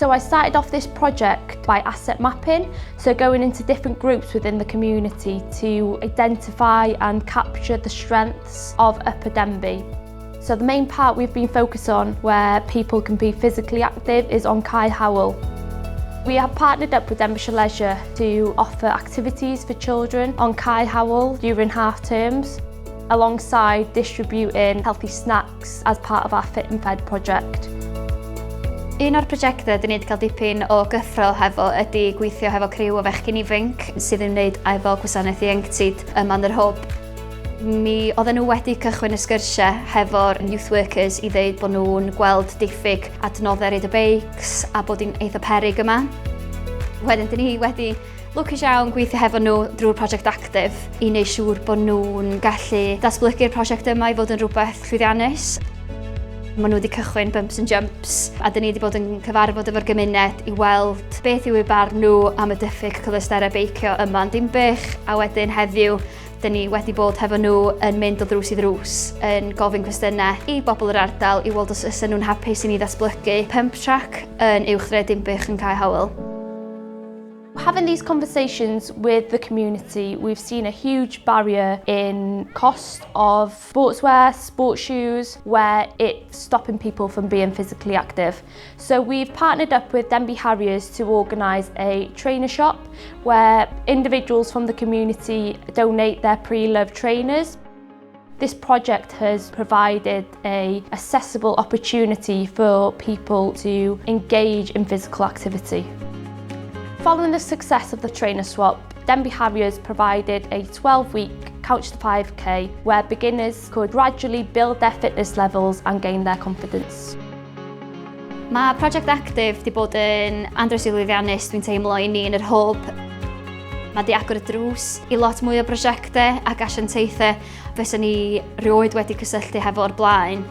So I started off this project by asset mapping, so going into different groups within the community to identify and capture the strengths of Upper Denbigh. So the main part we've been focused on where people can be physically active is on cynhaliwyd. We have partnered up with Denbighshire Leisure to offer activities for children on cynhaliwyd during half terms, alongside distributing healthy snacks as part of our Fit and Fed project. Un o'r prosiectau dyn ni wedi cael dipyn o gyffro hefo ydy gweithio hefo criw o fechgyn ifanc sydd yn wneud efo gwasanaeth ieuenctid yma yn yr hwb. Mi oedden nhw wedi cychwyn y sgyrsiau hefo'r youth workers i ddeud bod nhw'n gweld diffyg adnoddau reid y beics a bod hi'n eitha peryg yma. Wedyn, dyn ni wedi lwcus iawn gweithio hefo nhw drwy'r prosiect actif i wneud siŵr bod nhw'n gallu datblygu'r prosiect yma i fod yn rhywbeth llwyddiannus. Maen nhw wedi cychwyn bumps and jumps a dyn ni wedi bod yn cyfarfod efo'r gymuned i weld beth yw eu barn nhw am y diffyg cyfleusterau beicio yma yn Dinbych, a wedyn heddiw dyn ni wedi bod hefo nhw yn mynd o ddrws i ddrws yn gofyn cwestiynau i bobl yr ardal i weld os ydyn nhw'n hapus i ni ddatblygu pump track yn uwchdrad Dinbych yn cynhaliwyd. Having these conversations with the community, we've seen a huge barrier in cost of sportswear, sports shoes, where it's stopping people from being physically active. So we've partnered up with Denbigh Harriers to organise a trainer shop where individuals from the community donate their pre-loved trainers. This project has provided an accessible opportunity for people to engage in physical activity. Following the success of the trainer swap, Denbigh Harriers provided a 12-week Couch to 5K where beginners could gradually build their fitness levels and gain their confidence. Mae prosiect actif wedi bod yn andros i lwyddiannus dwi'n teimlo i ni yn yr hwb. Mae wedi agor y drws i lot mwy o brosiectau ac asiantaethau fysa ni rioed wedi cysylltu hefo'r blaen.